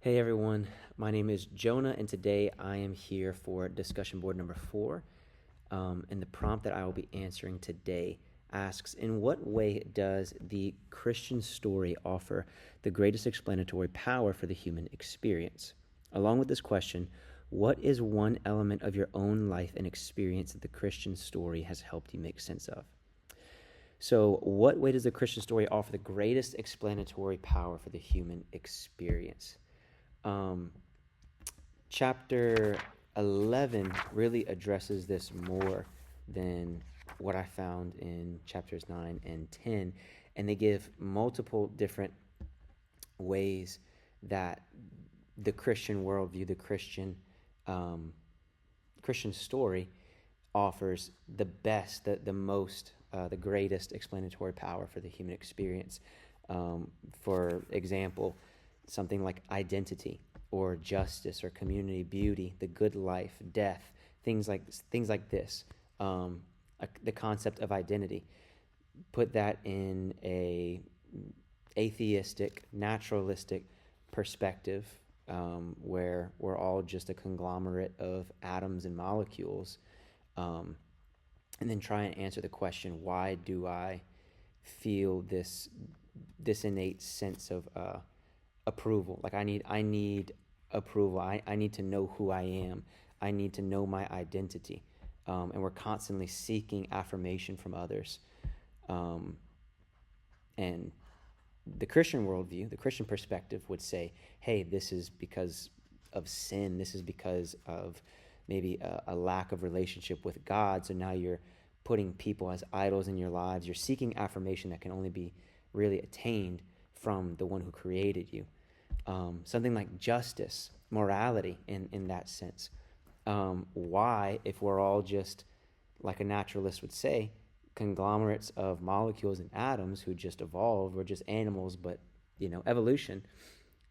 Hey everyone, my name is Jonah, and today I am here for discussion board number 4. And the prompt that I will be answering today asks, in what way does the Christian story offer the greatest explanatory power for the human experience? Along with this question, what is one element of your own life and experience that the Christian story has helped you make sense of? So, what way does the Christian story offer the greatest explanatory power for the human experience? Chapter 11 really addresses this more than what I found in chapters 9 and 10, and they give multiple different ways that the Christian worldview, the Christian story offers the best, the most, the greatest explanatory power for the human experience. For example, something like identity or justice or community, beauty, the good life, death, things like this. The concept of identity. Put that in a atheistic, naturalistic perspective, where we're all just a conglomerate of atoms and molecules, and then try and answer the question: why do I feel this innate sense of approval? Like I need approval. I need to know who I am. I need to know my identity. And we're constantly seeking affirmation from others. And the Christian worldview, the Christian perspective would say, hey, this is because of sin. This is because of maybe a lack of relationship with God. So now you're putting people as idols in your lives. You're seeking affirmation that can only be really attained from the one who created you. Something like justice, morality in that sense. Why, if we're all just, like a naturalist would say, conglomerates of molecules and atoms who just evolved, we're just animals, but, evolution,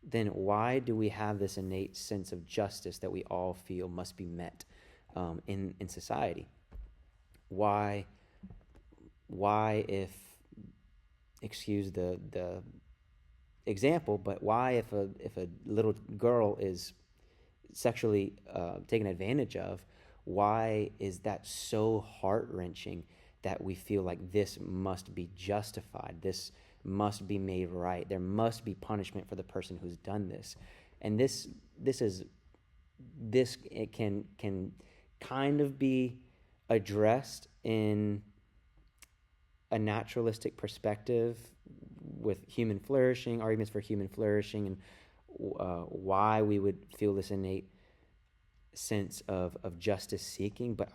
then why do we have this innate sense of justice that we all feel must be met in society? Why if, excuse the example, but why if a little girl is sexually taken advantage of, why is that so heart-wrenching that we feel like this must be justified, this must be made right, there must be punishment for the person who's done this? And this it can kind of be addressed in a naturalistic perspective with human flourishing, arguments for human flourishing, and why we would feel this innate sense of justice seeking. But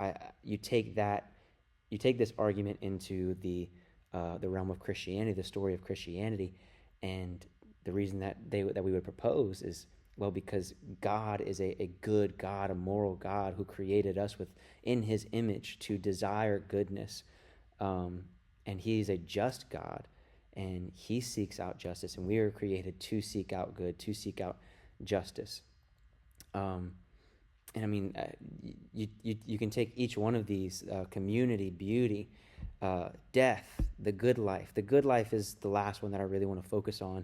you take this argument into the realm of Christianity, the story of Christianity, and the reason that we would propose is, well, because God is a good God, a moral God who created us in His image to desire goodness, and He's a just God. And He seeks out justice, and we are created to seek out good, to seek out justice. And I mean, you can take each one of these: community, beauty, death, the good life. The good life is the last one that I really want to focus on,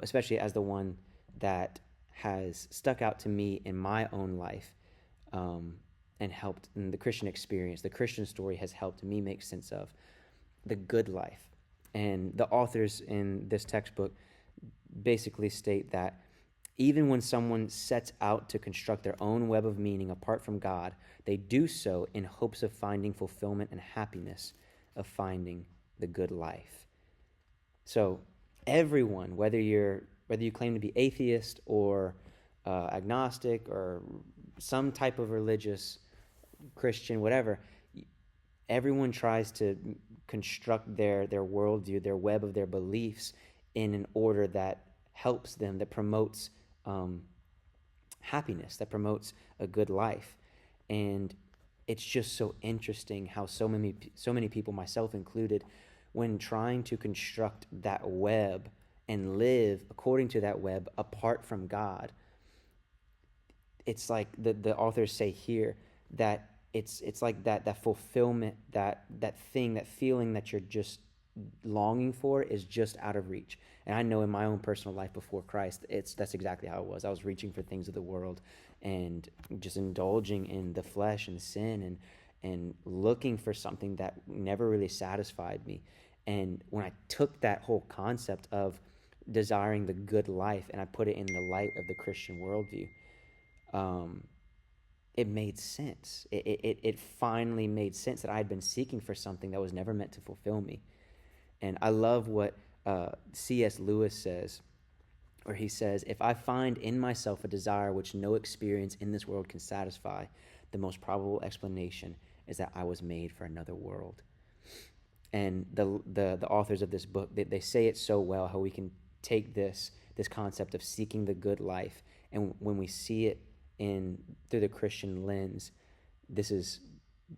especially as the one that has stuck out to me in my own life, and helped in the Christian experience. The Christian story has helped me make sense of the good life. And the authors in this textbook basically state that even when someone sets out to construct their own web of meaning apart from God, they do so in hopes of finding fulfillment and happiness, of finding the good life. So everyone, whether you claim to be atheist or agnostic or some type of religious, Christian, whatever, everyone tries to construct their worldview, their web of their beliefs in an order that helps them, that promotes happiness, that promotes a good life. And it's just so interesting how so many people, myself included, when trying to construct that web and live according to that web apart from God, it's like the authors say here that it's like that fulfillment, that thing, that feeling that you're just longing for is just out of reach. And I know in my own personal life before Christ, that's exactly how it was. I was reaching for things of the world and just indulging in the flesh and sin and looking for something that never really satisfied me. And when I took that whole concept of desiring the good life and I put it in the light of the Christian worldview, it made sense. It finally made sense that I had been seeking for something that was never meant to fulfill me. And I love what C.S. Lewis says, where he says, if I find in myself a desire which no experience in this world can satisfy, the most probable explanation is that I was made for another world. And the authors of this book, they say it so well, how we can take this concept of seeking the good life, and when we see it through the Christian lens, this is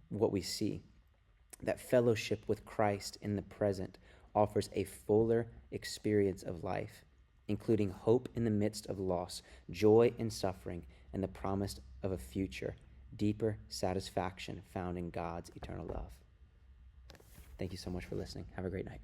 what we see. That fellowship with Christ in the present offers a fuller experience of life, including hope in the midst of loss, joy in suffering, and the promise of a future, deeper satisfaction found in God's eternal love. Thank you so much for listening. Have a great night.